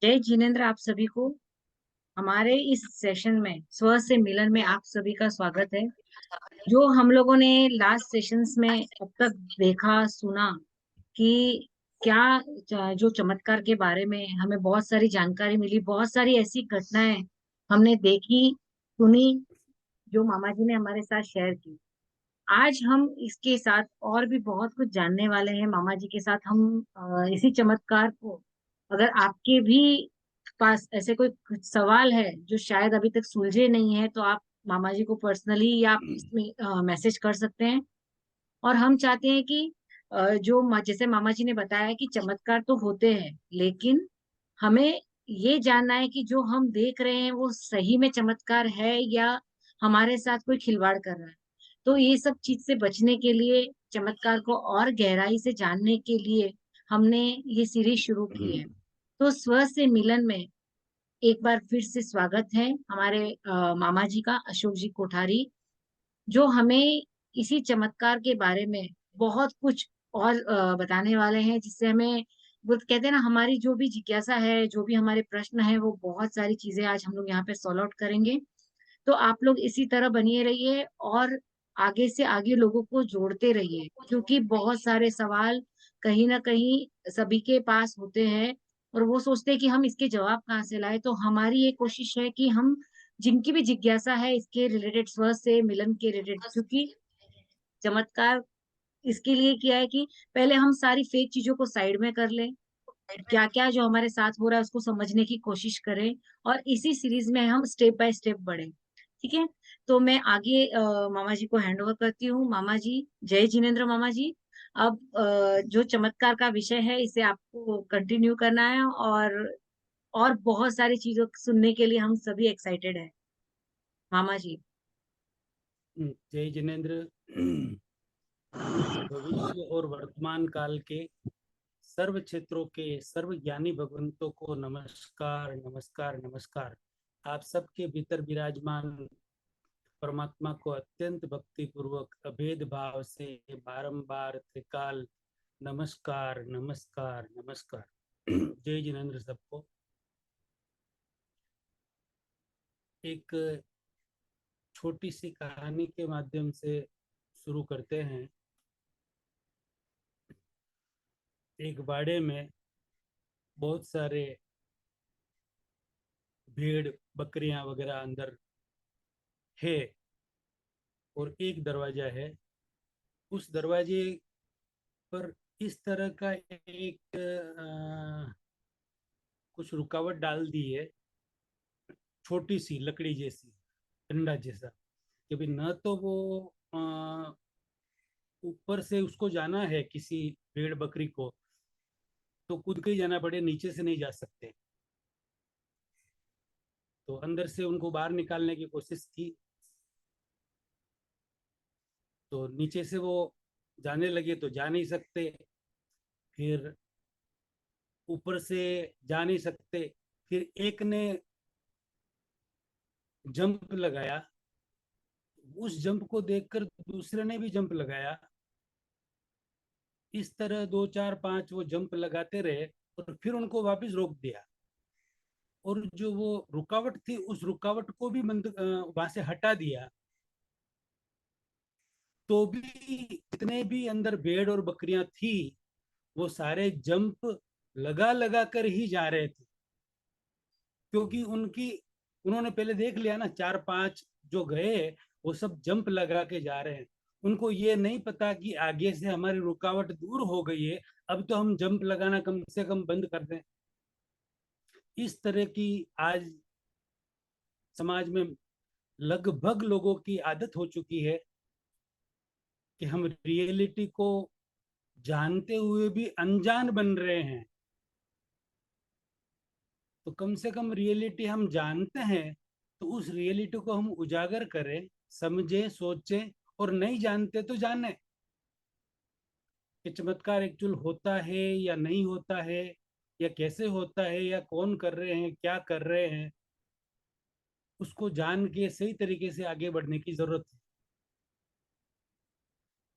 जय जिनेन्द्र, आप सभी को हमारे इस सेशन में स्व से मिलन में आप सभी का स्वागत है। जो हम लोगों ने लास्ट सेशंस में अब तक देखा सुना कि क्या जो चमत्कार के बारे में हमें बहुत सारी जानकारी मिली, बहुत सारी ऐसी घटनाएं हमने देखी सुनी जो मामा जी ने हमारे साथ शेयर की। आज हम इसके साथ और भी बहुत कुछ जानने वाले हैं। मामा जी के साथ हम इसी चमत्कार को, अगर आपके भी पास ऐसे कोई कुछ सवाल है जो शायद अभी तक सुलझे नहीं है, तो आप मामा जी को पर्सनली या इसमें मैसेज कर सकते हैं। और हम चाहते हैं कि जैसे मामा जी ने बताया कि चमत्कार तो होते हैं, लेकिन हमें ये जानना है कि जो हम देख रहे हैं वो सही में चमत्कार है या हमारे साथ कोई खिलवाड़ कर रहा है। तो ये सब चीज से बचने के लिए, चमत्कार को और गहराई से जानने के लिए हमने ये सीरीज शुरू की है। तो स्व से मिलन में एक बार फिर से स्वागत है हमारे मामा जी का, अशोक जी कोठारी, जो हमें इसी चमत्कार के बारे में बहुत कुछ और बताने वाले हैं, जिससे हमें वो कहते हैं ना, हमारी जो भी जिज्ञासा है, जो भी हमारे प्रश्न है, वो बहुत सारी चीजें आज हम लोग यहाँ पे सॉल्व आउट करेंगे। तो आप लोग इसी तरह बनिए रहिए और आगे से आगे लोगों को जोड़ते रहिए, क्योंकि बहुत सारे सवाल कहीं ना कहीं सभी के पास होते हैं और वो सोचते हैं कि हम इसके जवाब कहाँ से लाए। तो हमारी ये कोशिश है कि हम जिनकी भी जिज्ञासा है इसके रिलेटेड, स्व से मिलन के रिलेटेड, क्योंकि चमत्कार इसके लिए किया है कि पहले हम सारी फेक चीजों को साइड में कर लें, क्या क्या जो हमारे साथ हो रहा है उसको समझने की कोशिश करें, और इसी सीरीज में हम स्टेप बाय स्टेप बढ़े। ठीक है। तो मैं आगे मामा जी को हैंड ओवर करती हूँ। मामा जी, जय जिनेन्द्र मामा जी। अब जो चमत्कार का विषय है इसे आपको कंटिन्यू करना है, और बहुत सारी चीजों सुनने के लिए हम सभी एक्साइटेड हैं। मामा जी। जय जिनेन्द्र। भविष्य और वर्तमान काल के सर्व क्षेत्रों के सर्व ज्ञानी भगवंतों को नमस्कार नमस्कार नमस्कार। आप सबके भीतर विराजमान परमात्मा को अत्यंत भक्ति पूर्वक अभेद भाव से बारंबार त्रिकाल नमस्कार नमस्कार नमस्कार। जय जिनेन्द्र सबको। एक छोटी सी कहानी के माध्यम से शुरू करते हैं। एक बाड़े में बहुत सारे भेड़ बकरियां वगैरह अंदर है और एक दरवाजा है। उस दरवाजे पर इस तरह का एक कुछ रुकावट डाल दी है, छोटी सी लकड़ी जैसी, डंडा जैसा, कि भाई न तो वो ऊपर से उसको जाना है किसी भेड़ बकरी को तो कूद के ही जाना पड़े, नीचे से नहीं जा सकते। तो अंदर से उनको बाहर निकालने की कोशिश की, तो नीचे से वो जाने लगे तो जा नहीं सकते, फिर ऊपर से जा नहीं सकते। फिर एक ने जंप लगाया, उस जंप को देखकर दूसरे ने भी जंप लगाया। इस तरह दो चार पांच वो जंप लगाते रहे और फिर उनको वापस रोक दिया। और जो वो रुकावट थी उस रुकावट को भी वहां से हटा दिया। तो भी जितने भी अंदर भेड़ और बकरियां थी वो सारे जंप लगा लगा कर ही जा रहे थे, क्योंकि उन्होंने पहले देख लिया ना, चार पांच जो गए वो सब जंप लगा के जा रहे हैं। उनको ये नहीं पता कि आगे से हमारी रुकावट दूर हो गई है, अब तो हम जंप लगाना कम से कम बंद कर दें। इस तरह की आज समाज में लगभग लोगों की आदत हो चुकी है कि हम रियलिटी को जानते हुए भी अनजान बन रहे हैं। तो कम से कम रियलिटी हम जानते हैं तो उस रियलिटी को हम उजागर करें, समझें, सोचें, और नहीं जानते तो जाने कि चमत्कार एक्चुअल होता है या नहीं होता है, या कैसे होता है, या कौन कर रहे हैं, क्या कर रहे हैं। उसको जान के सही तरीके से आगे बढ़ने की जरूरत है।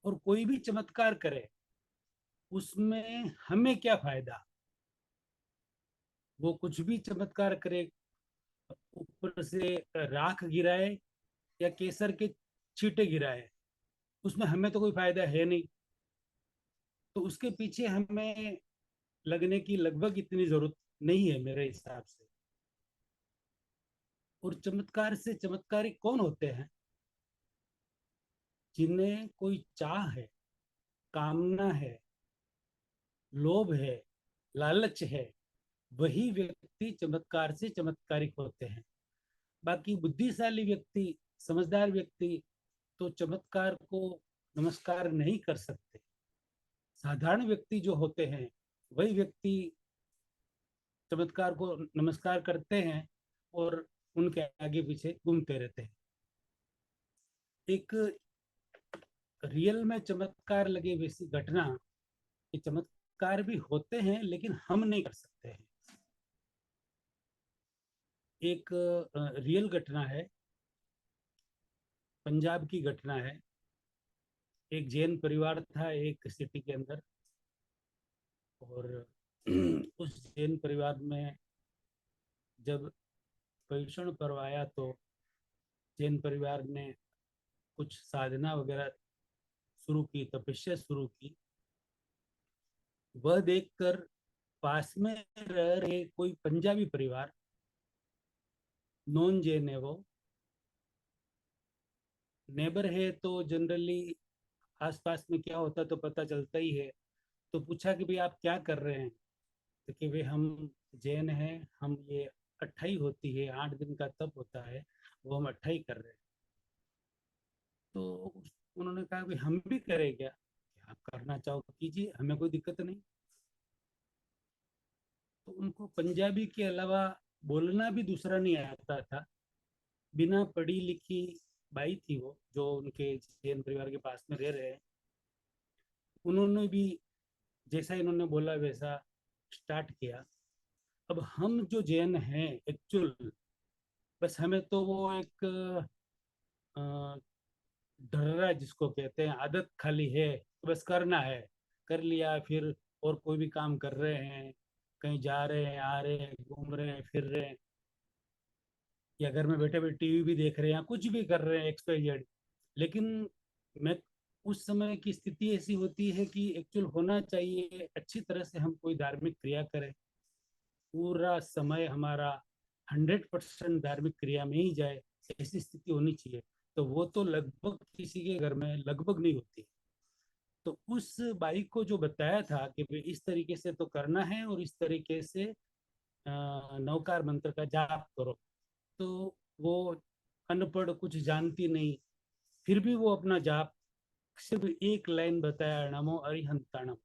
और कोई भी चमत्कार करे उसमें हमें क्या फायदा, वो कुछ भी चमत्कार करे, ऊपर से राख गिराए या केसर के छींटे गिराए, उसमें हमें तो कोई फायदा है नहीं। तो उसके पीछे हमें लगने की लगभग इतनी जरूरत नहीं है मेरे हिसाब से। और चमत्कार से चमत्कारी कौन होते हैं? जिन्हें कोई चाह है, कामना है, लोभ है, लालच है, वही व्यक्ति चमत्कार से चमत्कारिक होते हैं। बाकी बुद्धिशाली व्यक्ति, समझदार व्यक्ति तो चमत्कार को नमस्कार नहीं कर सकते। साधारण व्यक्ति जो होते हैं वही व्यक्ति चमत्कार को नमस्कार करते हैं और उनके आगे पीछे घूमते रहते हैं। एक रियल में चमत्कार लगे वैसी घटना, ये चमत्कार भी होते हैं लेकिन हम नहीं कर सकते हैं। एक रियल घटना है, पंजाब की घटना है। एक जैन परिवार था एक सिटी के अंदर, और उस जैन परिवार में जब पर्युषण पर्व आया तो जैन परिवार ने कुछ साधना वगैरह शुरू की, तपस्या शुरू की। वह देखकर पास में रह रहे कोई पंजाबी परिवार, नॉन जैन है वो, नेबर है तो जनरली आसपास में क्या होता तो पता चलता ही है। तो पूछा कि भाई आप क्या कर रहे हैं? तो कि भाई हम जैन हैं, हम ये अट्ठाई होती है, 8 दिन का तप होता है, वो हम अट्ठाई कर रहे हैं। तो उन्होंने कहा कि हम भी करें क्या? आप करना चाहो तो कीजिए, हमें कोई दिक्कत नहीं। तो उनको पंजाबी के अलावा बोलना भी दूसरा नहीं आता था। बिना पढ़ी लिखी बाई थी वो, जो उनके जैन परिवार के पास में रह रहे हैं। उन्होंने भी जैसा इन्होंने बोला वैसा स्टार्ट किया। अब हम जो जैन हैं एक्चुअल, बस हमें तो वो एक ढर्रा जिसको कहते हैं, आदत खाली है, बस करना है, कर लिया। फिर और कोई भी काम कर रहे हैं, कहीं जा रहे हैं, आ रहे हैं, घूम रहे हैं, फिर रहे हैं, या घर में बैठे बैठे टीवी भी देख रहे हैं, कुछ भी कर रहे हैं एक्सपाइजेड। लेकिन मैं, उस समय की स्थिति ऐसी होती है कि एक्चुअल होना चाहिए अच्छी तरह से हम कोई धार्मिक क्रिया करें, पूरा समय हमारा 100% धार्मिक क्रिया में ही जाए, ऐसी स्थिति होनी चाहिए। तो वो तो लगभग किसी के घर में लगभग नहीं होती। तो उस बाई को जो बताया था कि भाई इस तरीके से तो करना है और इस तरीके से नवकार मंत्र का जाप करो, तो वो अनपढ़, कुछ जानती नहीं, फिर भी वो अपना जाप, सिर्फ एक लाइन बताया, नमो अरिहंताणम।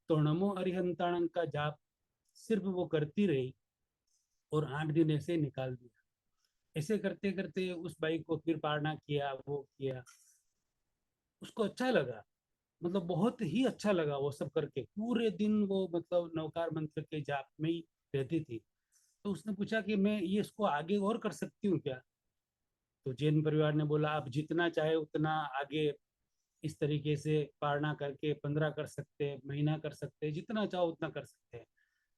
तो नमो अरिहंताणम का जाप सिर्फ वो करती रही और 8 दिन ऐसे निकाल दिया। ऐसे करते करते उस बाई को फिर पारना किया, वो किया, उसको अच्छा लगा, मतलब बहुत ही अच्छा लगा वो सब करके। पूरे दिन वो मतलब नवकार मंत्र के जाप में ही रहती थी। तो उसने पूछा कि मैं ये इसको आगे और कर सकती हूँ क्या? तो जैन परिवार ने बोला आप जितना चाहे उतना आगे इस तरीके से पारना करके 15 कर सकते हैं, महीना कर सकते हैं, जितना चाहो उतना कर सकते हैं।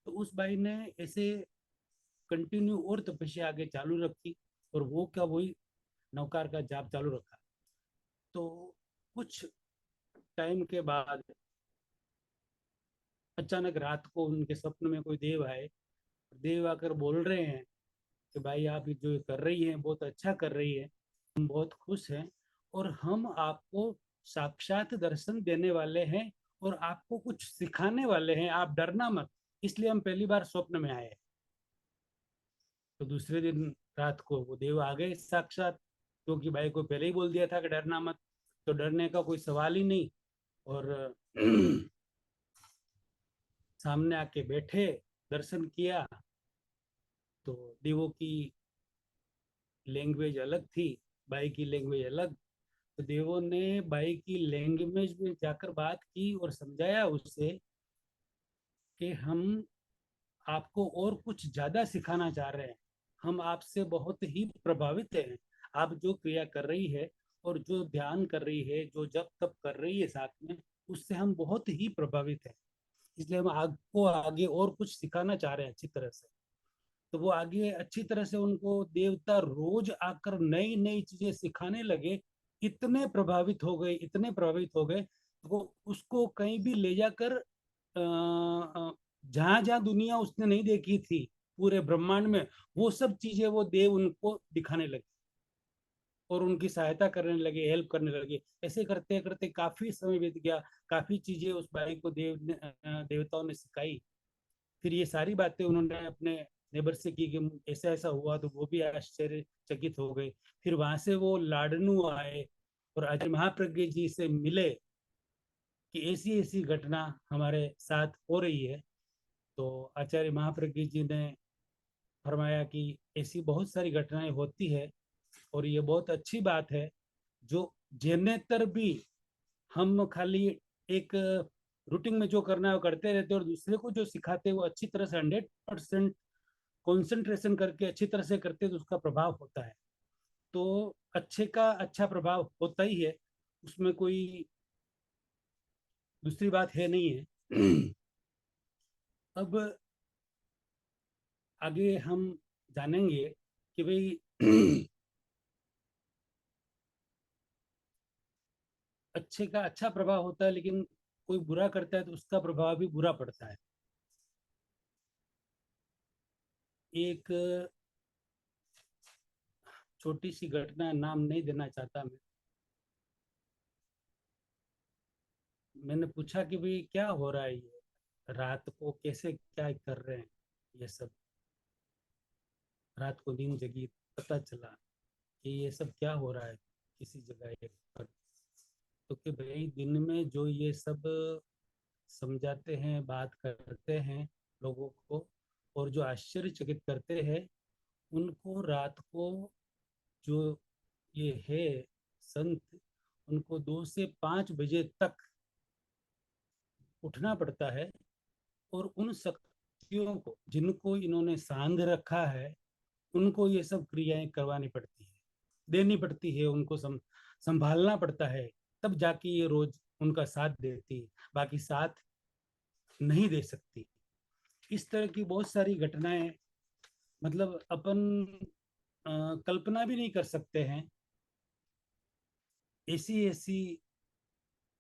तो उस भाई ने ऐसे कंटिन्यू और तपस्या आगे चालू रखी, और वो क्या, वही नवकार का जाप चालू रखा। तो कुछ टाइम के बाद अचानक रात को उनके स्वप्न में कोई देव आए। देव आकर बोल रहे हैं कि भाई आप जो ये कर रही हैं बहुत अच्छा कर रही है, हम बहुत खुश हैं, और हम आपको साक्षात दर्शन देने वाले हैं और आपको कुछ सिखाने वाले हैं, आप डरना मत, इसलिए हम पहली बार स्वप्न में आए। तो दूसरे दिन रात को वो देव आ गए साक्षात, क्योंकि भाई को पहले ही बोल दिया था कि डरना मत, तो डरने का कोई सवाल ही नहीं। और सामने आके बैठे, दर्शन किया। तो देवों की लैंग्वेज अलग थी, बाई की लैंग्वेज अलग। तो देवों ने बाई की लैंग्वेज में जाकर बात की और समझाया उससे कि हम आपको और कुछ ज्यादा सिखाना चाह रहे हैं, हम आपसे बहुत ही प्रभावित हैं। आप जो क्रिया कर रही है और जो ध्यान कर रही है, जो जप तप कर रही है साथ में, उससे हम बहुत ही प्रभावित हैं, इसलिए हम आपको आगे और कुछ सिखाना चाह रहे हैं अच्छी तरह से। तो वो आगे अच्छी तरह से उनको देवता रोज आकर नई नई चीजें सिखाने लगे। इतने प्रभावित हो गए, इतने प्रभावित हो गए, वो उसको कहीं भी ले जाकर जहां जहां दुनिया उसने नहीं देखी थी पूरे ब्रह्मांड में, वो सब चीजें वो देव उनको दिखाने लगे और उनकी सहायता करने लगे, हेल्प करने लगे। ऐसे करते करते काफी समय बीत गया, काफी चीजें उस भाई को देवताओं ने सिखाई। फिर ये सारी बातें उन्होंने अपने नेबर से की कि ऐसा ऐसा हुआ, तो वो भी आश्चर्यचकित हो गए। फिर वहां से वो लाडनू आए और आचार्य महाप्रज्ञ जी से मिले कि ऐसी ऐसी घटना हमारे साथ हो रही है। तो आचार्य महाप्रज्ञ जी ने फरमाया कि ऐसी बहुत सारी घटनाएं होती है और ये बहुत अच्छी बात है, जो जेनेतर भी हम खाली एक रूटीन में जो करना है वो करते रहते हैं और दूसरे को जो सिखाते हैं वो अच्छी तरह से 100% कंसंट्रेशन करके अच्छी तरह से करते हैं, तो उसका प्रभाव होता है। तो अच्छे का अच्छा प्रभाव होता ही है, उसमें कोई दूसरी बात है नहीं है। अब आगे हम जानेंगे कि भाई अच्छे का अच्छा प्रभाव होता है, लेकिन कोई बुरा करता है तो उसका प्रभाव भी बुरा पड़ता है। एक छोटी सी घटना, नाम नहीं देना चाहता मैं, मैंने पूछा कि भाई क्या हो रहा है, ये रात को कैसे क्या कर रहे हैं ये सब, रात को नींद जगी, पता चला कि ये सब क्या हो रहा है किसी जगह एक पर। तो कि भाई दिन में जो ये सब समझाते हैं, बात करते हैं लोगों को और जो आश्चर्यचकित करते हैं, उनको रात को जो ये है संत, उनको 2 से 5 बजे तक उठना पड़ता है और उन शक्तियों को जिनको इन्होंने सांध रखा है, उनको ये सब क्रियाएं करवानी पड़ती है, देनी पड़ती है, उनको संभालना पड़ता है, तब जाके ये रोज उनका साथ देती है, बाकी साथ नहीं दे सकती। इस तरह की बहुत सारी घटनाएं, मतलब अपन कल्पना भी नहीं कर सकते हैं, ऐसी ऐसी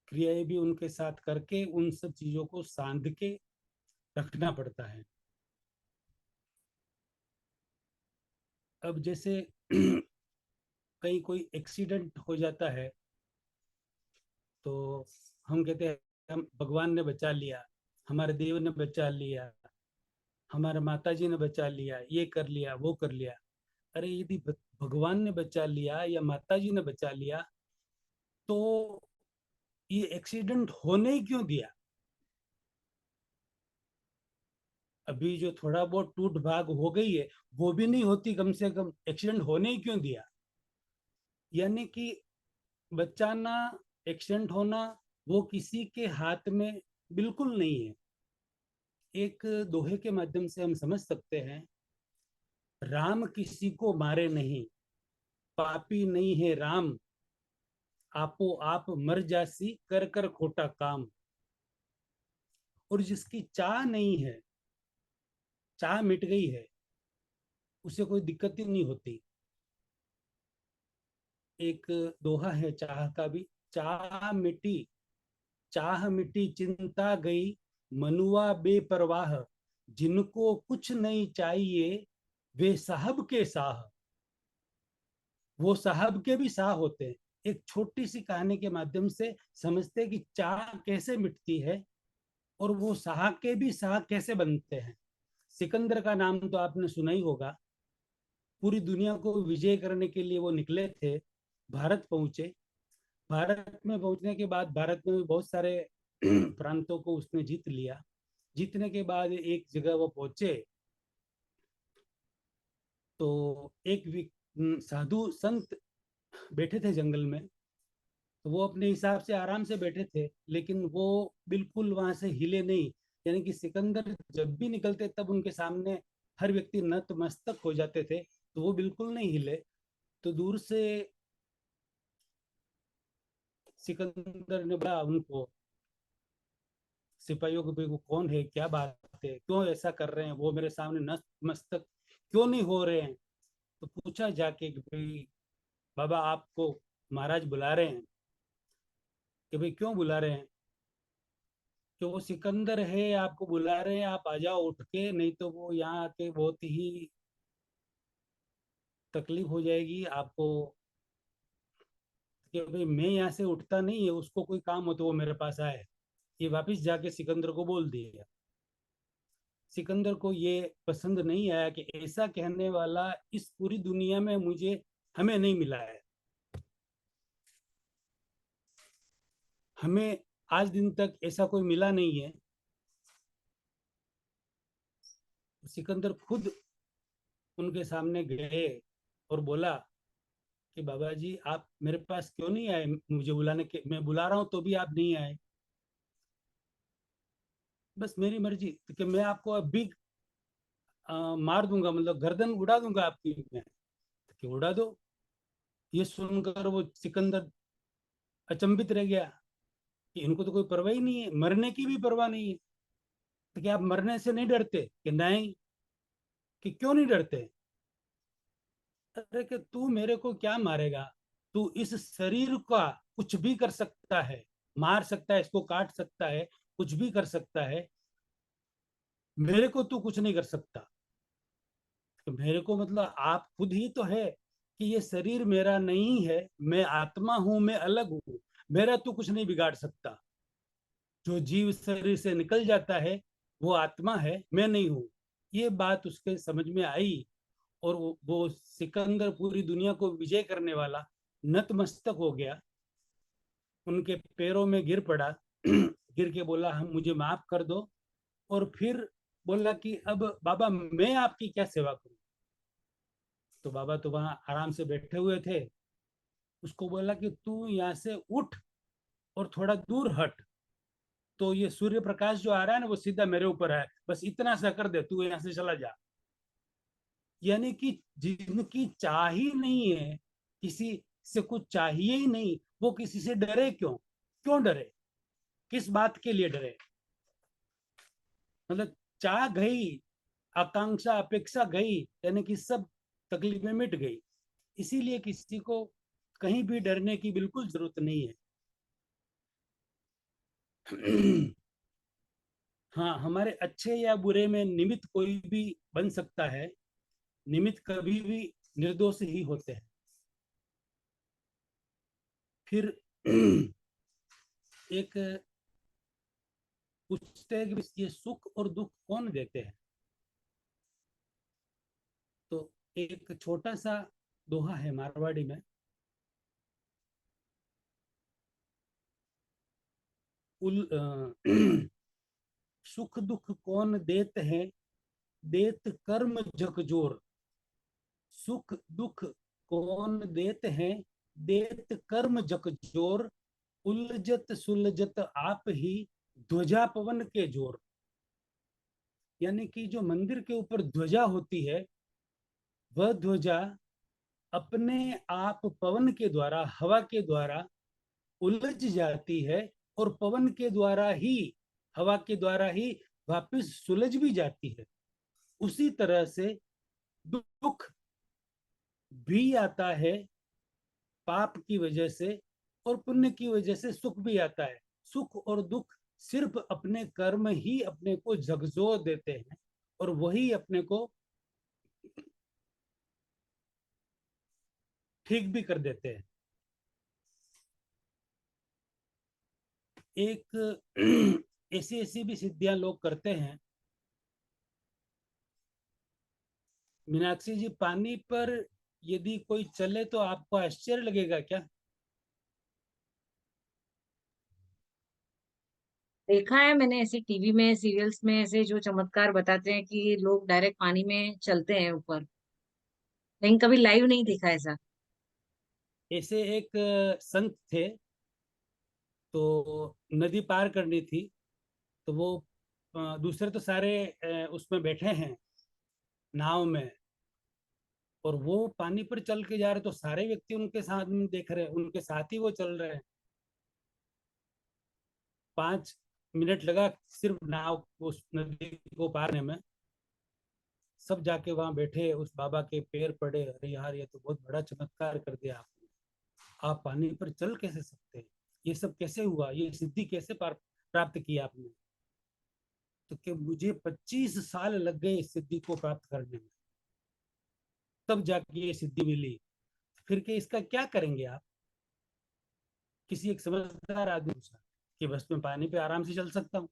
क्रियाएं भी उनके साथ करके उन सब चीजों को सांध के रखना पड़ता है। अब जैसे कहीं कोई एक्सीडेंट हो जाता है तो हम कहते हैं हम भगवान ने बचा लिया, हमारे देव ने बचा लिया, हमारे माता जी ने बचा लिया, ये कर लिया, वो कर लिया। अरे यदि भगवान ने बचा लिया या माता जी ने बचा लिया, तो ये एक्सीडेंट होने ही क्यों दिया? अभी जो थोड़ा बहुत टूट भाग हो गई है वो भी नहीं होती, कम से कम एक्सीडेंट होने ही क्यों दिया? यानी कि बचाना, एक्सीडेंट होना, वो किसी के हाथ में बिल्कुल नहीं है। एक दोहे के माध्यम से हम समझ सकते हैं, राम किसी को मारे नहीं, पापी नहीं है राम, आपो आप मर जासी कर कर खोटा काम। और जिसकी चाह नहीं है, चाह मिट गई है, उसे कोई दिक्कत ही नहीं होती। एक दोहा है चाह का भी, चाह मिटी, चाह मिटी चिंता गई, मनुआ बेपरवाह, जिनको कुछ नहीं चाहिए वे साहब के साह। वो साहब के भी साह होते हैं। एक छोटी सी कहानी के माध्यम से समझते हैं कि चाह कैसे मिटती है और वो शाह के भी शाह कैसे बनते हैं। सिकंदर का नाम तो आपने सुना ही होगा। पूरी दुनिया को विजय करने के लिए वो निकले थे, भारत पहुंचे। भारत में पहुंचने के बाद भारत में भी बहुत सारे प्रांतों को उसने जीत लिया। जीतने के बाद एक जगह वो पहुंचे तो एक साधु संत बैठे थे जंगल में। तो वो अपने हिसाब से आराम से बैठे थे, लेकिन वो बिल्कुल वहां से हिले नहीं। यानी कि सिकंदर जब भी निकलते तब उनके सामने हर व्यक्ति नतमस्तक हो जाते थे, तो वो बिल्कुल नहीं हिले। तो दूर से सिकंदर ने बोला उनको, सिपाहियों को, वो कौन है, क्या बात है, क्यों ऐसा कर रहे हैं, वो मेरे सामने नतमस्तक क्यों नहीं हो रहे हैं? तो पूछा जाके कि भाई बाबा आपको महाराज बुला रहे हैं। कि भाई क्यों बुला रहे हैं? कि वो सिकंदर है, आपको बुला रहे हैं, आप आ जाओ उठ के, नहीं तो वो यहाँ आके बहुत ही तकलीफ हो जाएगी आपको। कि भाई मैं यहाँ से उठता नहीं है, उसको कोई काम हो तो वो मेरे पास आए। ये वापस जाके सिकंदर को बोल दिया। सिकंदर को ये पसंद नहीं आया कि ऐसा कहने वाला इस पूरी दुनिया में मुझे हमें नहीं मिला है। हमें आज दिन तक ऐसा कोई मिला नहीं है। सिकंदर खुद उनके सामने गए और बोला कि बाबा जी आप मेरे पास क्यों नहीं आए मुझे बुलाने के? मैं बुला रहा हूं तो भी आप नहीं आए। बस मेरी मर्जी कि मैं आपको अभी मार दूंगा, मतलब गर्दन उड़ा दूंगा आपकी मैं। कि उड़ा दो। ये सुनकर वो सिकंदर अचंभित रह गया कि इनको तो कोई परवाह ही नहीं है, मरने की भी परवाह नहीं है। तो क्या आप मरने से नहीं डरते? कि नहीं। कि क्यों नहीं डरते? अरे कि तू मेरे को क्या मारेगा? तू इस शरीर का कुछ भी कर सकता है, मार सकता है, इसको काट सकता है, कुछ भी कर सकता है। मेरे को तू कुछ नहीं कर सकता। तो मेरे को मतलब आप खुद ही तो है कि ये शरीर मेरा नहीं है, मैं आत्मा हूं, मैं अलग हूं। मेरा तू कुछ नहीं बिगाड़ सकता। जो जीव शरीर से निकल जाता है वो आत्मा है, मैं नहीं हूं। ये बात उसके समझ में आई। और वो सिकंदर पूरी दुनिया को विजय करने वाला नतमस्तक हो गया, उनके पैरों में गिर पड़ा। गिर के बोला हम मुझे माफ कर दो। और फिर बोला कि अब बाबा मैं आपकी क्या सेवा करूं? तो बाबा तो वहां आराम से बैठे हुए थे। उसको बोला कि तू यहाँ से उठ और थोड़ा दूर हट, तो ये सूर्य प्रकाश जो आ रहा है ना वो सीधा मेरे ऊपर है, बस इतना सा कर दे, तू यहाँ से चला जा। यानी कि जिनकी चाह ही नहीं है, किसी से कुछ चाहिए ही नहीं, वो किसी से डरे क्यों? क्यों डरे? किस बात के लिए डरे? मतलब चाह गई, आकांक्षा अपेक्षा गई, यानी कि सब तकलीफें मिट गई। इसीलिए किसी को कहीं भी डरने की बिल्कुल जरूरत नहीं है। हाँ, हमारे अच्छे या बुरे में निमित्त कोई भी बन सकता है। निमित्त कभी भी निर्दोष ही होते हैं। फिर एक पूछते हैं कि ये सुख और दुख कौन देते हैं? तो एक छोटा सा दोहा है मारवाड़ी में। सुख दुख कौन देत है, देत कर्म झकझोर। सुख दुख कौन देत है, देत कर्म झकझोर। उलझत सुलझत आप ही, ध्वजा पवन के जोर। यानी कि जो मंदिर के ऊपर ध्वजा होती है, वह ध्वजा अपने आप पवन के द्वारा, हवा के द्वारा उलझ जाती है। और पवन के द्वारा ही, हवा के द्वारा ही वापस सुलझ भी जाती है। उसी तरह से दुख भी आता है पाप की वजह से, और पुण्य की वजह से सुख भी आता है। सुख और दुख सिर्फ अपने कर्म ही अपने को झकझोर देते हैं, और वही अपने को ठीक भी कर देते हैं। एक ऐसी ऐसी भी सिद्धियां लोग करते हैं। मीनाक्षी जी, पानी पर यदि कोई चले तो आपको आश्चर्य लगेगा क्या? देखा है मैंने ऐसे टीवी में सीरियल्स में ऐसे जो चमत्कार बताते हैं कि लोग डायरेक्ट पानी में चलते हैं ऊपर, लेकिन कभी लाइव नहीं देखा ऐसा। ऐसे एक संत थे। तो नदी पार करनी थी। तो वो दूसरे तो सारे उसमें बैठे हैं, नाव में। और वो पानी पर चल के जा रहे, तो सारे व्यक्ति उनके साथ में देख रहे हैं, उनके साथ ही वो चल रहे हैं। 5 मिनट लगा सिर्फ नाव उस नदी को पारने में। सब जाके वहां बैठे, उस बाबा के पैर पड़े, अरे यार ये तो बहुत बड़ा चमत्कार कर दिया आपने, आप पानी पर चल कैसे सकते हैं, ये सब कैसे हुआ, ये सिद्धि कैसे प्राप्त की आपने। तो कि मुझे 25 साल लग गए इस सिद्धि को प्राप्त करने में, तब जाके ये सिद्धि मिली। फिर के इसका क्या करेंगे आप। किसी एक समझदार आदमी पूछा कि बस मैं पानी पे आराम से चल सकता हूँ,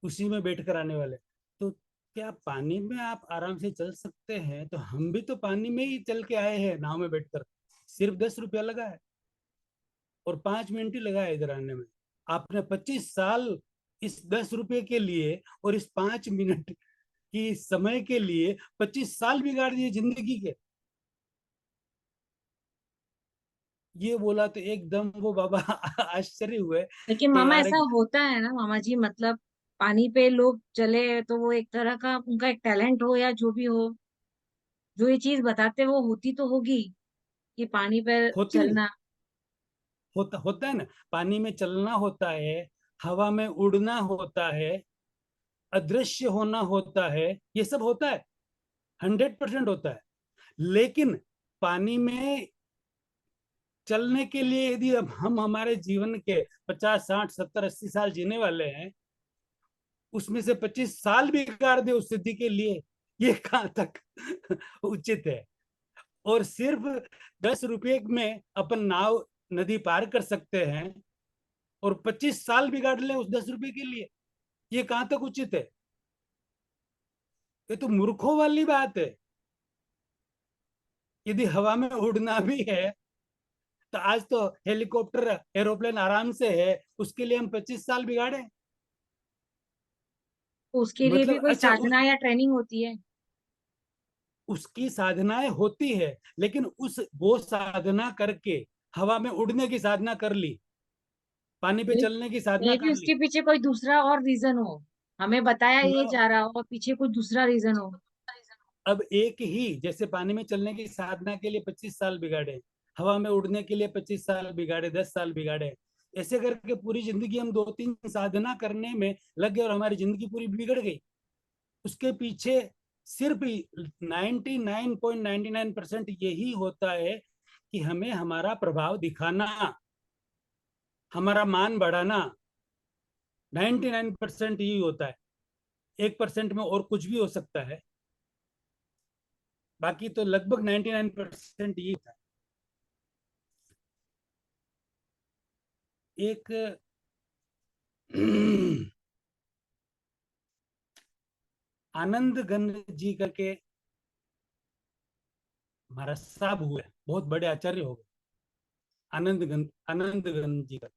उसी में बैठ कर आने वाले। तो क्या पानी में आप आराम से चल सकते हैं, तो हम भी तो पानी में ही चल के आए हैं नाव में बैठकर, सिर्फ 10 रुपया लगा है और 5 मिनट ही लगा है इधर आने में। आपने 25 साल इस 10 रुपये के लिए और इस 5 मिनट की समय के लिए 25 साल बिगाड़ दिए जिंदगी के। ये बोला तो एकदम वो बाबा आश्चर्य हुए लेकिन कि मामा यार ऐसा होता है ना मामा जी, मतलब पानी पे लोग चले तो वो एक तरह का उनका एक टैलेंट हो या जो भी हो, जो ये चीज बताते वो होती तो होगी कि पानी पे होती है, चलना। होता होता है ना, पानी में चलना होता है, हवा में उड़ना होता है, अदृश्य होना होता है, ये सब होता है, 100% होता है। लेकिन पानी में चलने के लिए यदि अब हम हमारे जीवन के 50 60 70 80 साल जीने वाले हैं, उसमें से 25 साल भी बिगाड़ दे उस सिद्धि के लिए, ये कहाँ तक उचित है। और सिर्फ 10 रुपये में अपन नाव नदी पार कर सकते हैं और 25 साल बिगाड़ ले उस 10 रुपये के लिए, ये कहाँ तक उचित है। ये तो मूर्खों वाली बात है। यदि हवा में उड़ना भी है तो आज तो हेलीकॉप्टर एरोप्लेन आराम से है, उसके लिए हम 25 साल बिगाड़े। तो उसके लिए भी मतलब कोई अच्छा साधना या ट्रेनिंग होती है। उसकी साधनाएं होती है, लेकिन उस वो साधना करके हवा में उड़ने की साधना कर ली, पानी पे चलने की साधना मे भी कर ली। उसके पीछे कोई दूसरा और रीजन हो, हमें बताया ये न- जा रहा हो और पीछे कुछ दूसरा रीजन हो। अब एक ही जैसे पानी में चलने की साधना के लिए 25 साल बिगाड़े, हवा में उड़ने के लिए 25 साल बिगाड़े, 10 साल बिगाड़े, ऐसे करके पूरी जिंदगी हम 2 3 साधना करने में लग गए और हमारी जिंदगी पूरी बिगड़ गई। उसके पीछे सिर्फ 99.99% यही होता है कि हमें हमारा प्रभाव दिखाना, हमारा मान बढ़ाना, 99% यही होता है। 1% में और कुछ भी हो सकता है, बाकी तो लगभग 99% यही था। एक आनंद गण जी करके महाराज साहब हुए, बहुत बड़े आचार्य हो गए। आनंद गण जी का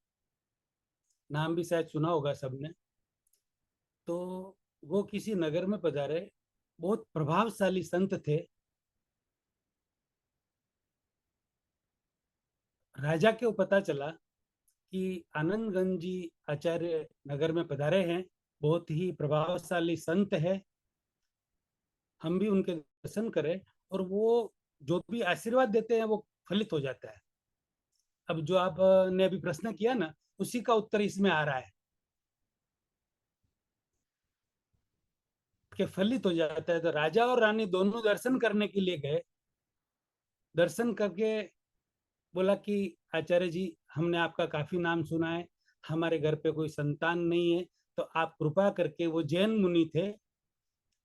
नाम भी शायद सुना होगा सबने। तो वो किसी नगर में पधारे, बहुत प्रभावशाली संत थे। राजा को पता चला कि आनंदगंज जी आचार्य नगर में पधारे हैं, बहुत ही प्रभावशाली संत है, हम भी उनके दर्शन करें। और वो जो भी आशीर्वाद देते हैं वो फलित हो जाता है। अब जो आपने अभी प्रश्न किया ना, उसी का उत्तर इसमें आ रहा है कि फलित हो जाता है। तो राजा और रानी दोनों दर्शन करने के लिए गए, दर्शन करके बोला कि आचार्य जी, हमने आपका काफी नाम सुना है, हमारे घर पे कोई संतान नहीं है, तो आप कृपा करके, वो जैन मुनि थे,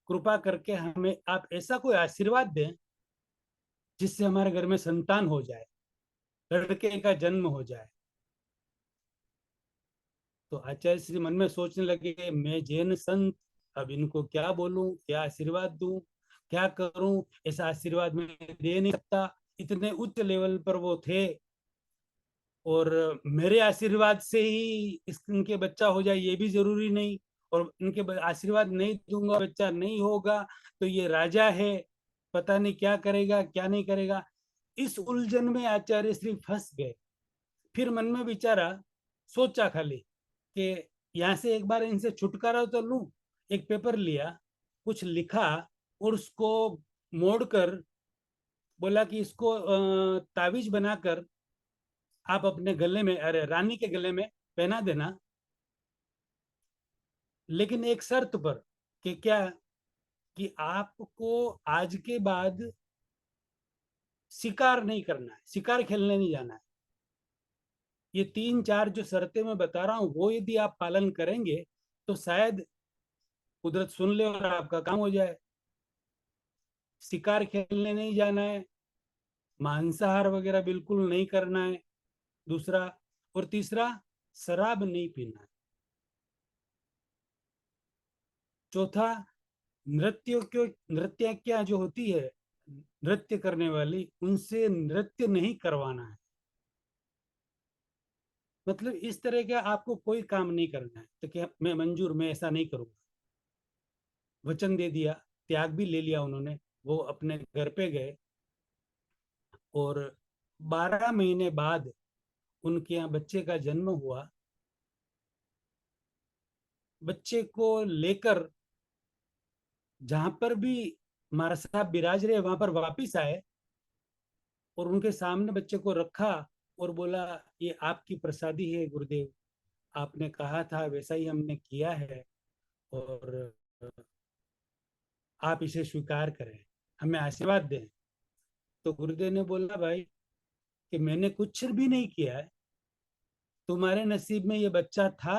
कृपा करके हमें आप ऐसा कोई आशीर्वाद दें जिससे हमारे घर में संतान हो जाए, लड़के का जन्म हो जाए। तो आचार्य श्री मन में सोचने लगे, मैं जैन संत, अब इनको क्या बोलूं, क्या आशीर्वाद दूं, क्या करूं, ऐसा आशीर्वाद मैं दे नहीं सकता। इतने उच्च लेवल पर वो थे, और मेरे आशीर्वाद से ही इनके बच्चा हो जाए ये भी जरूरी नहीं, और इनके आशीर्वाद नहीं दूंगा बच्चा नहीं होगा तो ये राजा है, पता नहीं क्या करेगा क्या नहीं करेगा। इस उलझन में आचार्य श्री फंस गए। फिर मन में विचारा, सोचा खाली कि यहाँ से एक बार इनसे छुटकारा तो लूं। एक पेपर लिया, कुछ लिखा और उसको मोड़कर बोला कि इसको ताबीज बनाकर आप अपने गले में, अरे रानी के गले में पहना देना, लेकिन एक शर्त पर। कि क्या? कि आपको आज के बाद शिकार नहीं करना है, शिकार खेलने नहीं जाना है। ये 3-4 जो शर्तें मैं बता रहा हूँ वो यदि आप पालन करेंगे तो शायद कुदरत सुन ले और आपका काम हो जाए। शिकार खेलने नहीं जाना है, मांसाहार वगैरह बिल्कुल नहीं करना है, दूसरा। और तीसरा, शराब नहीं पीना है। चौथा, नृत्य जो होती है, नृत्य करने वाली, उनसे नृत्य नहीं करवाना है। मतलब इस तरह का आपको कोई काम नहीं करना है। तो क्या मैं मंजूर, मैं ऐसा नहीं करूंगा, वचन दे दिया, त्याग भी ले लिया उन्होंने। वो अपने घर पे गए और 12 महीने बाद उनके यहाँ बच्चे का जन्म हुआ। बच्चे को लेकर जहां पर भी हमारा साहब बिराज रहे वहां पर वापिस आए और उनके सामने बच्चे को रखा और बोला, ये आपकी प्रसादी है गुरुदेव, आपने कहा था वैसा ही हमने किया है, और आप इसे स्वीकार करें, हमें आशीर्वाद दें। तो गुरुदेव ने बोला, भाई कि मैंने कुछ भी नहीं किया है, तुम्हारे नसीब में ये बच्चा था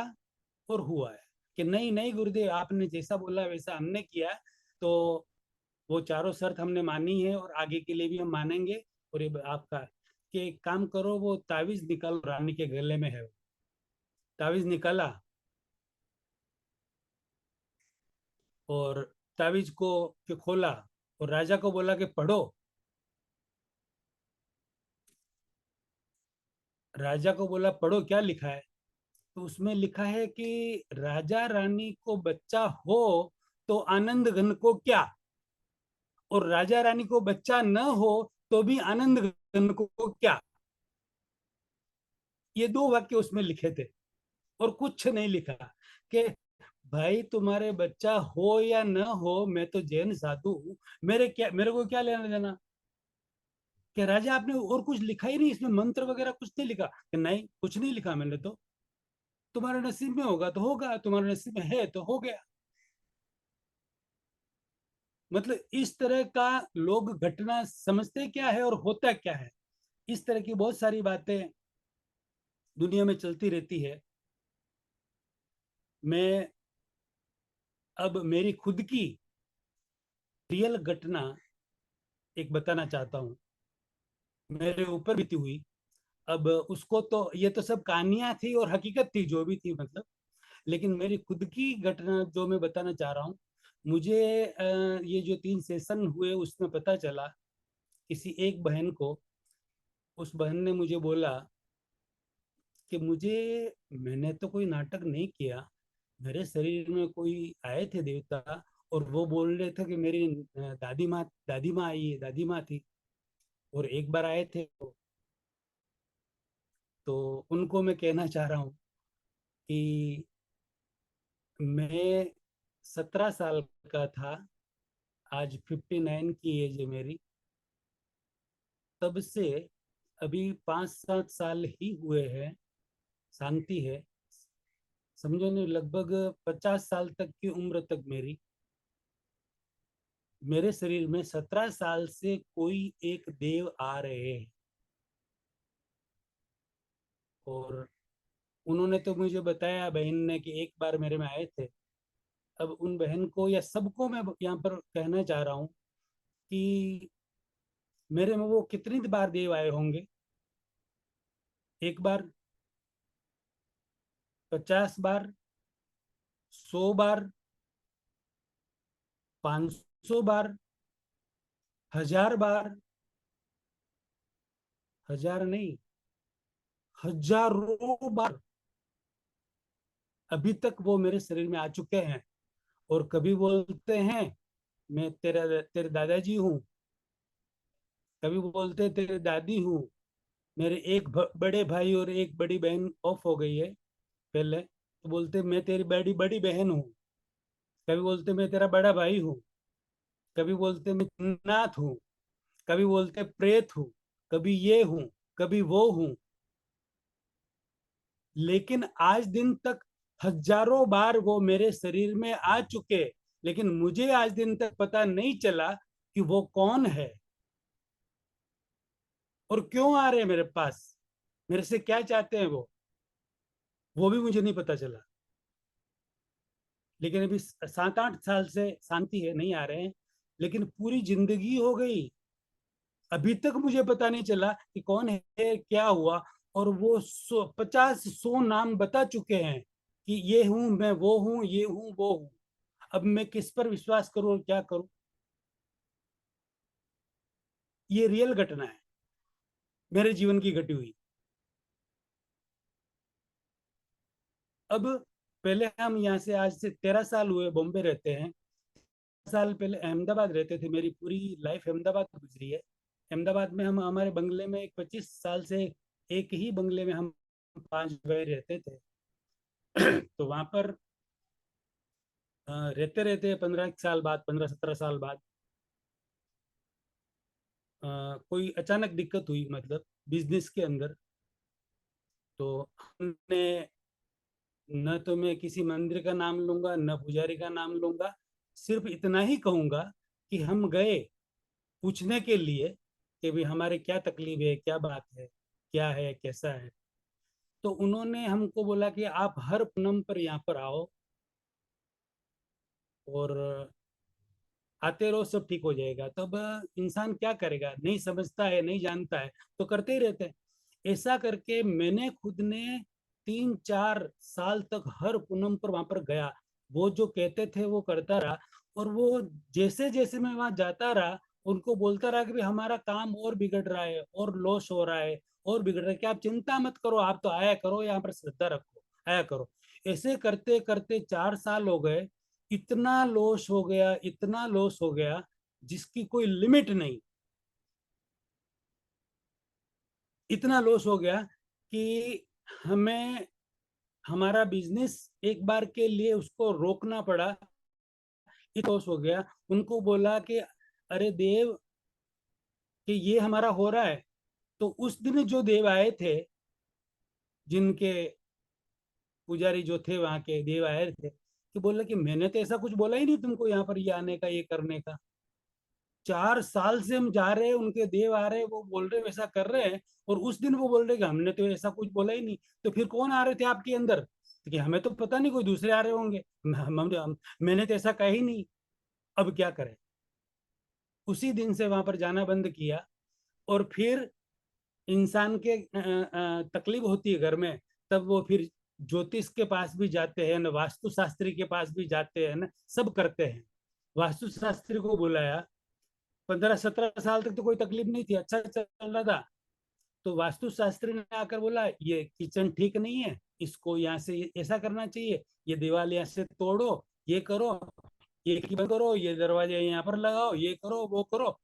और हुआ है। कि नहीं नहीं गुरुदेव, आपने जैसा बोला वैसा हमने किया। तो वो चारों शर्त हमने मानी है और आगे के लिए भी हम मानेंगे। और ये आपका, कि एक काम करो, वो तावीज निकालो, रानी के गले में है। तावीज निकाला और तावीज को के खोला और राजा को बोला कि पढ़ो। राजा को बोला, पढ़ो क्या लिखा है। तो उसमें लिखा है कि राजा रानी को बच्चा हो तो आनंद घन को क्या, और राजा रानी को बच्चा न हो तो भी आनंद घन को क्या। ये दो वाक्य उसमें लिखे थे और कुछ नहीं लिखा। कि भाई तुम्हारे बच्चा हो या न हो, मैं तो जैन साधु हूं, मेरे को क्या लेना देना। कि राजा, आपने और कुछ लिखा ही नहीं इसमें, मंत्र वगैरह कुछ नहीं लिखा। कि नहीं, कुछ नहीं लिखा मैंने तो। तुम्हारे नसीब में होगा तो होगा, तुम्हारे नसीब में है तो हो गया। मतलब इस तरह का लोग घटना समझते क्या है और होता क्या है। इस तरह की बहुत सारी बातें दुनिया में चलती रहती है। मैं अब मेरी खुद की रियल घटना एक बताना चाहता हूँ, मेरे ऊपर बीती हुई। अब उसको तो, ये तो सब कहानियां थी और हकीकत थी जो भी थी, मतलब। लेकिन मेरी खुद की घटना जो मैं बताना चाह रहा हूँ, मुझे ये जो 3 सेशन हुए उसमें पता चला, किसी एक बहन को, उस बहन ने मुझे बोला कि मैंने तो कोई नाटक नहीं किया, मेरे शरीर में कोई आए थे देवता, और वो बोल रहे थे कि मेरी दादी माँ आई है, दादी माँ थी, और एक बार आए थे। तो उनको मैं कहना चाह रहा हूँ कि मैं 17 साल का था, आज 59 की एज है मेरी। तब से अभी 5-7 साल ही हुए हैं, शांति है। समझो नहीं, लगभग 50 साल तक की उम्र तक मेरे शरीर में 17 साल से कोई एक देव आ रहे हैं। और उन्होंने तो मुझे बताया, बहन ने, कि एक बार मेरे में आए थे। अब उन बहन को या सबको मैं यहाँ पर कहना चाह रहा हूँ कि मेरे में वो कितनी बार देव आए होंगे। एक बार, 50 बार, 100 बार, 500 बार, 1000 बार, हजार नहीं, हजारों बार अभी तक वो मेरे शरीर में आ चुके हैं। और कभी बोलते हैं मैं तेरे दादाजी हूँ, कभी बोलते हैं तेरे दादी हूँ। मेरे एक बड़े भाई और एक बड़ी बहन ऑफ हो गई है पहले, तो बोलते मैं तेरी बड़ी बड़ी बहन हूँ। कभी बोलते मैं तेरा बड़ा भाई हूँ, कभी बोलते मैं नाथ हूँ, कभी बोलते प्रेत हूँ, कभी ये हूँ, कभी वो हूँ। लेकिन आज दिन तक हजारों बार वो मेरे शरीर में आ चुके, लेकिन मुझे आज दिन तक पता नहीं चला कि वो कौन है और क्यों आ रहे हैं मेरे पास, मेरे से क्या चाहते हैं वो भी मुझे नहीं पता चला। लेकिन अभी 7-8 साल से शांति है, नहीं आ रहे हैं। लेकिन पूरी जिंदगी हो गई, अभी तक मुझे पता नहीं चला कि कौन है, क्या हुआ। और वो 50-100 नाम बता चुके हैं कि ये हूं मैं, वो हूं, ये हूं, वो हूं। अब मैं किस पर विश्वास करूं और क्या करूं? ये रियल घटना है, मेरे जीवन की घटी हुई। अब पहले हम यहाँ से, आज से 13 साल हुए बॉम्बे रहते हैं। साल पहले अहमदाबाद रहते थे, मेरी पूरी लाइफ अहमदाबाद गुजरी है। अहमदाबाद में हम हमारे बंगले में, एक 25 साल से एक ही बंगले में हम 5 भाई रहते थे। तो वहां पर रहते रहते 15 साल बाद, 15-17 साल बाद कोई अचानक दिक्कत हुई, मतलब बिजनेस के अंदर। तो हमने, न तो मैं किसी मंदिर का नाम लूंगा न पुजारी का नाम लूंगा, सिर्फ इतना ही कहूंगा कि हम गए पूछने के लिए कि भाई हमारे क्या तकलीफ है, क्या बात है, क्या है, कैसा है। तो उन्होंने हमको बोला कि आप हर पूनम पर यहाँ पर आओ और आते रहो, सब ठीक हो जाएगा। तब इंसान क्या करेगा, नहीं समझता है, नहीं जानता है, तो करते ही रहते हैं। ऐसा करके मैंने खुद ने 3-4 साल तक हर पूनम पर वहां पर गया। वो जो कहते थे वो करता रहा। और वो जैसे जैसे मैं वहां जाता रहा, उनको बोलता रहा कि भाई हमारा काम और बिगड़ रहा है, और लॉस हो रहा है, और बिगड़ रहा है, कि आप चिंता मत करो, आप तो आया करो, यहाँ पर श्रद्धा रखो, आया करो। ऐसे करते करते 4 साल हो गए। इतना लॉस हो गया, इतना लॉस हो गया जिसकी कोई लिमिट नहीं। इतना लॉस हो गया कि हमें हमारा बिजनेस एक बार के लिए उसको रोकना पड़ा। इतना लॉस हो गया। उनको बोला कि अरे देव, कि ये हमारा हो रहा है। तो उस दिन जो देव आए थे, जिनके पुजारी जो थे वहां के देव आए थे, कि बोले कि मैंने तो ऐसा कुछ बोला ही नहीं तुमको यहाँ पर ये आने का, ये करने का। 4 साल से हम जा रहे हैं, उनके देव आ रहे हैं, वो बोल रहे हैं, वैसा कर रहे हैं। और उस दिन वो बोल रहे हैं कि हमने तो ऐसा कुछ बोला ही नहीं। तो फिर कौन आ रहे थे आपके अंदर? कि हमें तो पता नहीं, कोई दूसरे आ रहे होंगे, मैंने तो ऐसा कहा ही नहीं। अब क्या करें? उसी दिन से वहां पर जाना बंद किया। और फिर इंसान के तकलीफ होती है घर में, तब वो फिर ज्योतिष के पास भी जाते हैं न, वास्तु शास्त्री के पास भी जाते हैं न, सब करते हैं। वास्तु शास्त्री को बुलाया। 15-17 साल तक तो कोई तकलीफ नहीं थी, अच्छा चल रहा था। तो वास्तु शास्त्री ने आकर बोला ये किचन ठीक नहीं है, इसको यहाँ से ऐसा करना चाहिए, ये दीवार यहाँ से तोड़ो, ये करो, ये बंद करो, ये दरवाजे यहाँ पर लगाओ, ये करो, वो करो।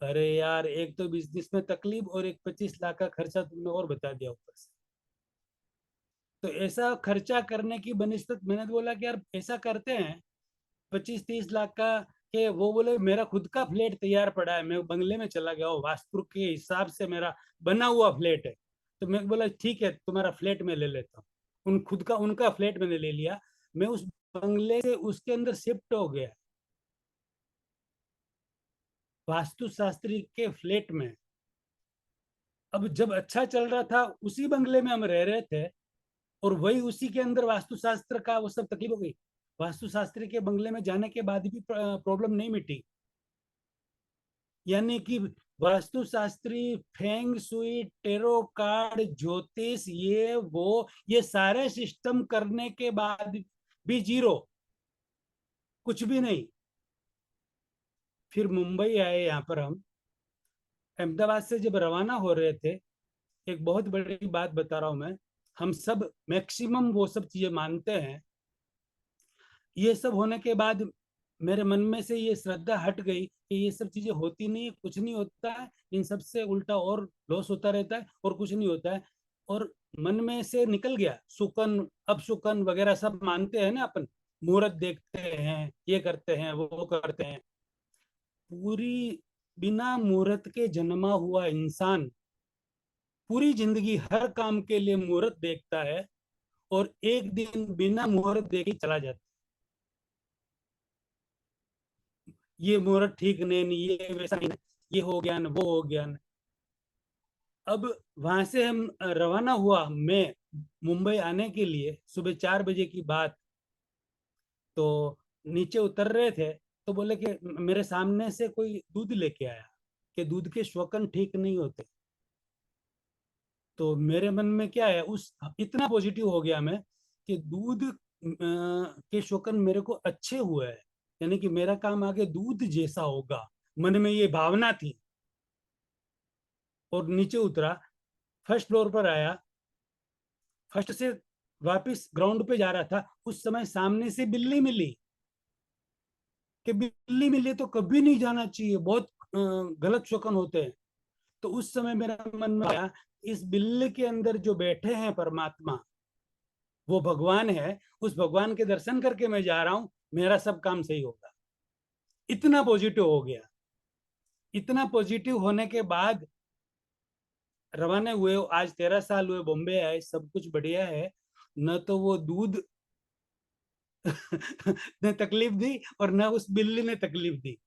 अरे यार, एक तो बिजनेस में तकलीफ और एक 25 लाख का खर्चा तुमने और बता दिया ऊपर से। तो ऐसा खर्चा करने की बनिस्बत मैंने तो बोला कि यार ऐसा करते हैं 25-30 लाख का, कि वो बोले मेरा खुद का फ्लैट तैयार पड़ा है, मैं बंगले में चला गया हूँ, वास्तु के हिसाब से मेरा बना हुआ फ्लैट है। तो मैं बोला ठीक है, तुम्हारा फ्लैट में ले लेता हूँ। उन खुद का उनका फ्लैट मैंने ले लिया। मैं उस बंगले से उसके अंदर शिफ्ट हो गया, वास्तु शास्त्री के फ्लैट में। अब जब अच्छा चल रहा था, उसी बंगले में हम रह रहे थे, और वही उसी के अंदर वास्तुशास्त्र का वो सब तकलीफ हो गई। वास्तुशास्त्री के बंगले में जाने के बाद भी प्रॉब्लम नहीं मिटी। यानी कि वास्तुशास्त्री, फेंग सुई, टेरो कार्ड, ज्योतिष, ये सारे सिस्टम करने के बाद भी जीरो, कुछ भी नहीं। फिर मुंबई आए यहाँ पर हम। अहमदाबाद से जब रवाना हो रहे थे, एक बहुत बड़ी बात बता रहा हूँ मैं, हम सब मैक्सिमम वो सब चीजें मानते हैं। ये सब होने के बाद मेरे मन में से ये श्रद्धा हट गई कि ये सब चीजें होती नहीं, कुछ नहीं होता है, इन सब से उल्टा और लॉस होता रहता है, और कुछ नहीं होता है। और मन में से निकल गया शुकन, अपशुकन वगैरह सब मानते हैं ना अपन, मुहूर्त देखते हैं, ये करते हैं, वो करते हैं। पूरी बिना मुहूर्त के जन्मा हुआ इंसान पूरी जिंदगी हर काम के लिए मुहूर्त देखता है, और एक दिन बिना मुहूर्त देखे चला जाता है। ये मुहूर्त ठीक नहीं, ये वैसा नहीं, ये हो गया न, वो हो गया न। अब वहां से हम रवाना हुआ, मैं मुंबई आने के लिए सुबह 4 बजे की बात। तो नीचे उतर रहे थे, तो बोले कि मेरे सामने से कोई दूध लेके आया, कि दूध के श्वसन ठीक नहीं होते। तो मेरे मन में क्या है, उस इतना पॉजिटिव हो गया मैं कि दूध के श्वसन मेरे को अच्छे हुए हैं, यानी कि मेरा काम आगे दूध जैसा होगा, मन में ये भावना थी। और नीचे उतरा, फर्स्ट फ्लोर पर आया, फर्स्ट से वापस ग्राउंड पे जा रहा था, उस समय सामने से बिल्ली मिली। कि बिल्ली मिली तो कभी नहीं जाना चाहिए, बहुत गलत शौकन होते हैं। तो उस समय मेरा मन में आया, इस बिल्ली के अंदर जो बैठे हैं परमात्मा, वो भगवान है, उस भगवान के दर्शन करके मैं जा रहा हूं, मेरा सब काम सही होगा। इतना पॉजिटिव हो गया। इतना पॉजिटिव होने के बाद रवाना हुए, आज 13 साल हुए, बॉम्बे आए, सब कुछ बढ़िया है। न तो वो दूध ने तकलीफ दी और न उस बिल्ली ने तकलीफ दी।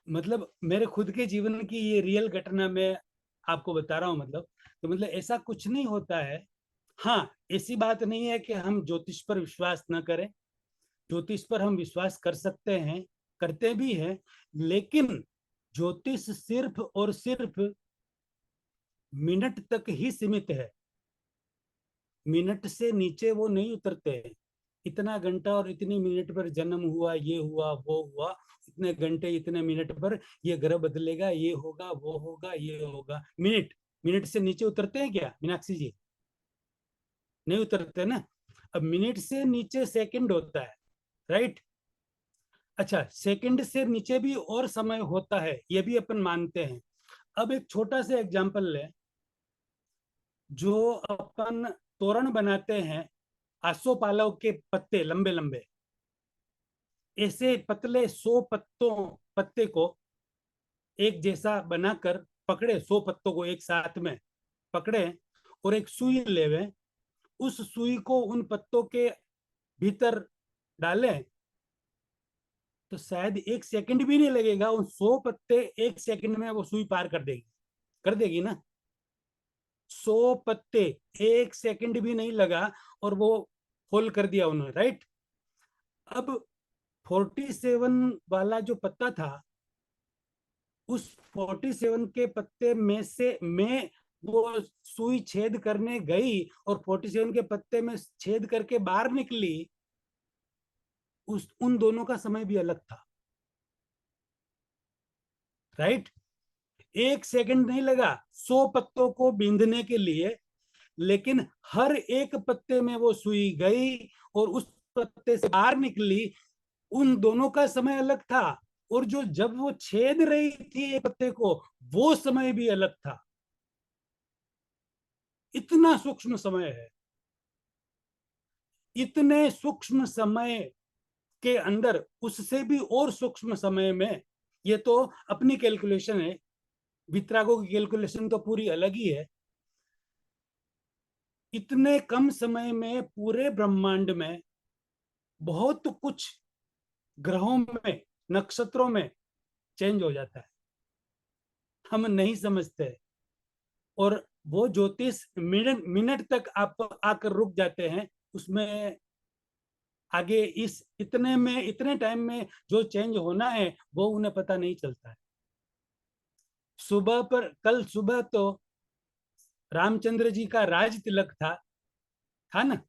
मतलब मेरे खुद के जीवन की ये रियल घटना मैं आपको बता रहा हूँ। मतलब तो मतलब ऐसा कुछ नहीं होता है। हाँ, ऐसी बात नहीं है कि हम ज्योतिष पर विश्वास न करें। ज्योतिष पर हम विश्वास कर सकते हैं, करते भी हैं, लेकिन ज्योतिष सिर्फ और सिर्फ मिनट तक ही सीमित है। मिनट से नीचे वो नहीं उतरते हैं। इतना घंटा और इतनी मिनट पर जन्म हुआ, ये हुआ, वो हुआ, इतने घंटे इतने मिनट पर ये ग्रह बदलेगा, ये होगा, वो होगा, ये होगा। मिनट, मिनट से नीचे उतरते हैं क्या मीनाक्षी जी? नहीं उतरते ना। अब मिनट से नीचे सेकंड होता है, राइट? अच्छा, सेकंड से नीचे भी और समय होता है, ये भी अपन मानते हैं। अब एक छोटा सा एग्जांपल ले। जो अपन तोरण बनाते हैं, आसोपालव के पत्ते लंबे लंबे, ऐसे पतले 100 पत्ते को एक जैसा बनाकर पकड़े, 100 पत्तों को एक साथ में पकड़े और एक सुई लेवे, उस सुई को उन पत्तों के भीतर डालें, तो शायद 1 सेकंड भी नहीं लगेगा, उन 100 पत्ते 1 सेकंड में वो सुई पार कर देगी। कर देगी ना? 100 पत्ते, 1 सेकंड भी नहीं लगा और वो होल कर दिया उन्होंने, राइट? अब 47 वाला जो पत्ता था, उस 47 के पत्ते में से मैं वो सुई छेद करने गई और 47 के पत्ते में छेद करके बाहर निकली, उस उन दोनों का समय भी अलग था, राइट? 1 सेकंड नहीं लगा 100 पत्तों को बींधने के लिए, लेकिन हर एक पत्ते में वो सुई गई और उस पत्ते से बाहर निकली, उन दोनों का समय अलग था। और जो जब वो छेद रही थी एक पत्ते को, वो समय भी अलग था। इतना सूक्ष्म समय है। इतने सूक्ष्म समय के अंदर उससे भी और सूक्ष्म समय में, ये तो अपनी कैलकुलेशन है, वितरागों की कैलकुलेशन तो पूरी अलग ही है। इतने कम समय में पूरे ब्रह्मांड में बहुत कुछ ग्रहों में, नक्षत्रों में चेंज हो जाता है, हम नहीं समझते। और वो ज्योतिष मिनट मिनट तक आप आकर रुक जाते हैं उसमें। आगे इस इतने में, इतने टाइम में जो चेंज होना है वो उन्हें पता नहीं चलता है। सुबह पर, कल सुबह तो रामचंद्र जी का राज तिलक था ना,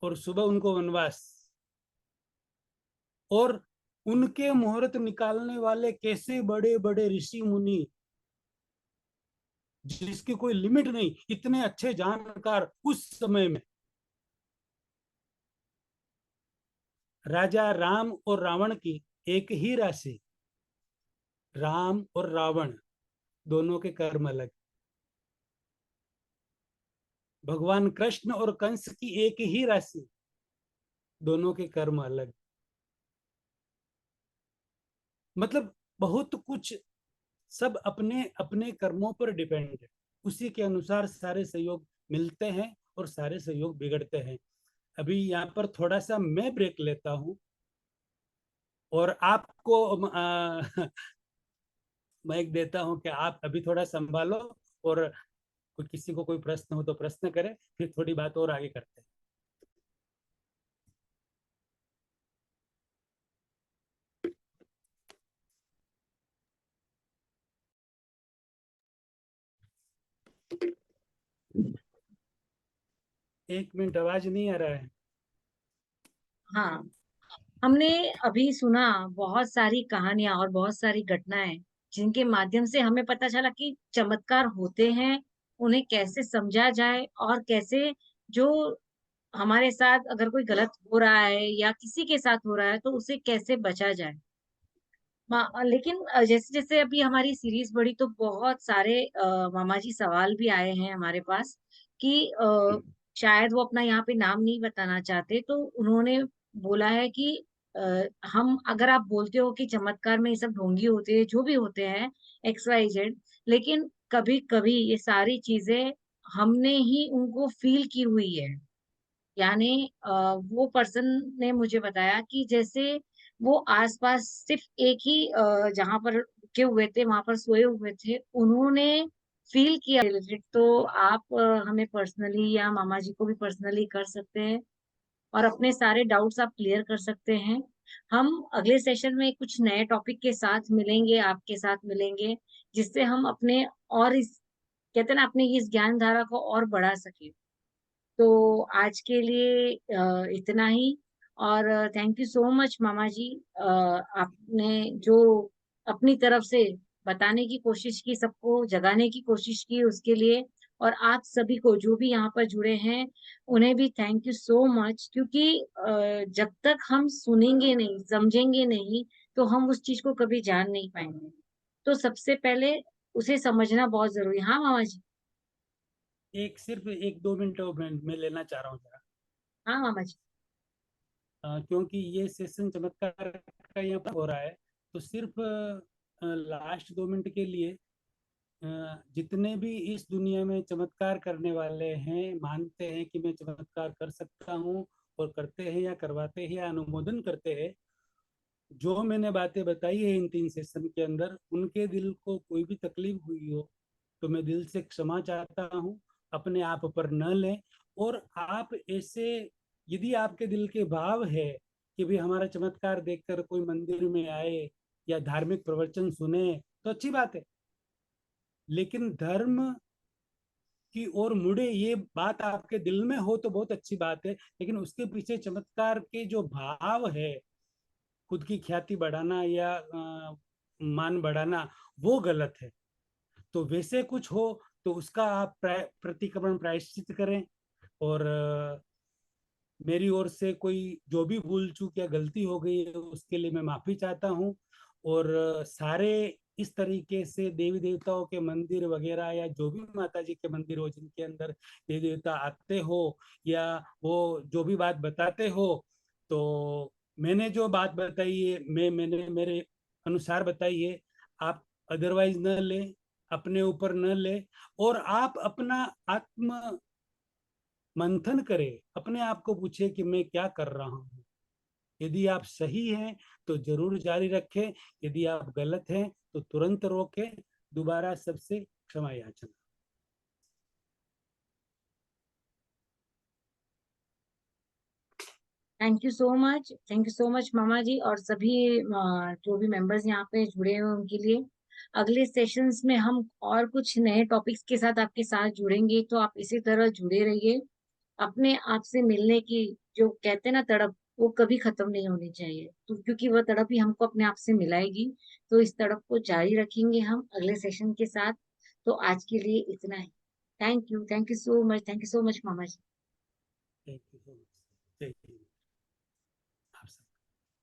और सुबह उनको वनवास। और उनके मुहूर्त निकालने वाले कैसे बड़े बड़े ऋषि मुनि, जिसकी कोई लिमिट नहीं, इतने अच्छे जानकार उस समय में। राजा राम और रावण की एक ही राशि, राम और रावण दोनों के कर्म अलग। भगवान कृष्ण और कंस की एक ही राशि, दोनों के कर्म अलग। मतलब बहुत कुछ, सब अपने अपने कर्मों पर डिपेंड है। उसी के अनुसार सारे सहयोग मिलते हैं और सारे सहयोग बिगड़ते हैं। अभी यहाँ पर थोड़ा सा मैं ब्रेक लेता हूँ, और आपको मैं एक देता हूं कि आप अभी थोड़ा संभालो, और किसी को कोई प्रश्न हो तो प्रश्न करें, फिर थोड़ी बात और आगे करते हैं। एक मिनट, आवाज नहीं आ रहा है। हाँ, हमने अभी सुना बहुत सारी कहानियां और बहुत सारी घटनाएं, जिनके माध्यम से हमें पता चला कि चमत्कार होते हैं, उन्हें कैसे समझा जाए और कैसे जो हमारे साथ अगर कोई गलत हो रहा है या किसी के साथ हो रहा है तो उसे कैसे बचा जाए। लेकिन जैसे जैसे अभी हमारी सीरीज बढ़ी तो बहुत सारे मामा जी सवाल भी आए हैं हमारे पास कि शायद वो अपना यहाँ पे नाम नहीं बताना चाहते, तो उन्होंने बोला है कि हम अगर आप बोलते हो कि चमत्कार में ये सब ढोंगी होते हैं, जो भी होते हैं, एक्स वाई जेड, लेकिन कभी कभी ये सारी चीजें हमने ही उनको फील की हुई है। यानी वो पर्सन ने मुझे बताया कि जैसे वो आसपास सिर्फ एक ही जहां पर रुके हुए थे वहां पर सोए हुए थे, उन्होंने फील किया रिलेटेड। तो आप हमें पर्सनली या मामा जी को भी पर्सनली कर सकते हैं और अपने सारे डाउट्स आप क्लियर कर सकते हैं। हम अगले सेशन में कुछ नए टॉपिक के साथ मिलेंगे, आपके साथ मिलेंगे, जिससे हम अपने और इस कहते हैं ना अपने इस ज्ञान धारा को और बढ़ा सके। तो आज के लिए इतना ही। और थैंक यू सो मच मामा जी, आपने जो अपनी तरफ से बताने की कोशिश की, सबको जगाने की कोशिश की, उसके लिए। और आप सभी को जो भी यहाँ पर जुड़े हैं, उन्हें भी थैंक यू सो मच, क्योंकि जब तक हम सुनेंगे नहीं, समझेंगे नहीं, तो हम उस चीज को कभी जान नहीं पाएंगे। तो सबसे पहले उसे समझना बहुत जरूरी है। हाँ मामा जी। एक सिर्फ एक दो मिनट में लेना चाह रहा हूँ जरा। हाँ मामा जी। क्योंकि ये सेशन चमत्कार का यहाँ पर हो रहा है, तो सिर्फ लास्ट 2 मिनट के लिए जितने भी इस दुनिया में चमत्कार करने वाले हैं, मानते हैं कि मैं चमत्कार कर सकता हूँ, और करते हैं या करवाते हैं या अनुमोदन करते हैं, जो मैंने बातें बताई है इन 3 सेशन के अंदर, उनके दिल को कोई भी तकलीफ हुई हो तो मैं दिल से क्षमा चाहता हूँ। अपने आप पर न लें। और आप ऐसे, यदि आपके दिल के भाव है कि भी हमारा चमत्कार देखकर कोई मंदिर में आए या धार्मिक प्रवचन सुने, तो अच्छी बात है। लेकिन धर्म की ओर मुड़े, ये बात आपके दिल में हो तो बहुत अच्छी बात है, लेकिन उसके पीछे चमत्कार के जो भाव है, खुद की ख्याति बढ़ाना या मान बढ़ाना, वो गलत है। तो वैसे कुछ हो तो उसका आप प्रतिक्रमण प्रायश्चित करें। और मेरी ओर से कोई जो भी भूल चूक या गलती हो गई है उसके लिए मैं माफी चाहता हूँ। और सारे इस तरीके से देवी देवताओं के मंदिर वगैरह, या जो भी माता जी के मंदिर हो जिनके अंदर देवी देवता आते हो, या वो जो भी बात बताते हो, तो मैंने जो बात बताई है, मैंने मेरे अनुसार बताई है। आप अदरवाइज न ले, अपने ऊपर न ले, और आप अपना आत्म मंथन करे, अपने आप को पूछे कि मैं क्या कर रहा हूँ। यदि आप सही हैं तो जरूर जारी रखें, यदि आप गलत हैं तो तुरंत रोकें। दोबारा सबसे क्षमा याचना। Thank you so much, thank you so much मामा जी, और सभी जो भी मेंबर्स यहाँ पे जुड़े हुए हैं उनके लिए। अगले सेशंस में हम और कुछ नए टॉपिक्स के साथ आपके साथ जुड़ेंगे, तो आप इसी तरह जुड़े रहिए। अपने आप से मिलने की जो कहते हैं ना तड़प, वो कभी खत्म नहीं होनी चाहिए, तो क्योंकि वह तड़प ही हमको अपने आप से मिलाएगी। तो इस तड़प को जारी रखेंगे हम अगले सेशन के साथ। तो आज के लिए इतना ही। Thank you so much, thank you so much मामा जी। Thank you so much. Thank you.